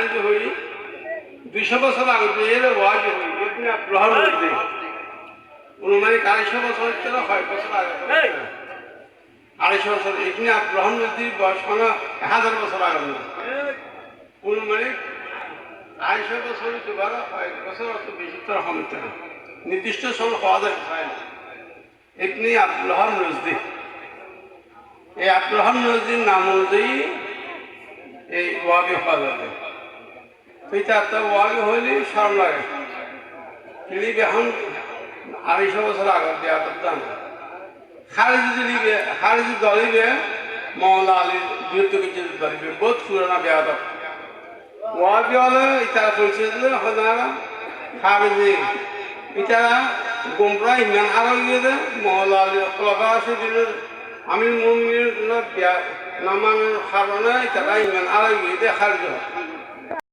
খারিজ হই 200 বছর আগে এর ওয়াজ হই ইবনে আব্দুল্লাহর মধ্যে অনুমানিক 250 বছর থেকে 6 বছর আগে 250 বছর ইবনে আব্দুল্লাহর মধ্যে বয়স কোনো 1000 বছর আগে অনুমানিক 250 বছর দুবার 6 বছর অত বেশি তো হবে না নির্দিষ্ট সময় হওয়া যায় না ইবনে আব্দুল্লাহর মধ্যে এই আব্দুল্লাহর মধ্যের নাম অনুযায়ী এই ওয়াবি হওয়া যাবে এটা একটা ওয়াবি হইলে শরম লাগে তিনি এখন 250 বছর আগে দেওয়া দাম খারিজি দলিবে মৌলা আলীর বিরুদ্ধে কিছু দলিবে বহুত পুরানা বেয়াদ ওয়াবি হলে ইতারা পরিচয় দিলে হনারা খারিজি ইতারা গোমরা ইমান আরো গিয়ে দেয় মৌলা আলীর খোলাফা আছে দিনের আমির মুমিনের নামানোর কারণে তারা ইমান আরো গিয়ে দেয় খারিজ হয়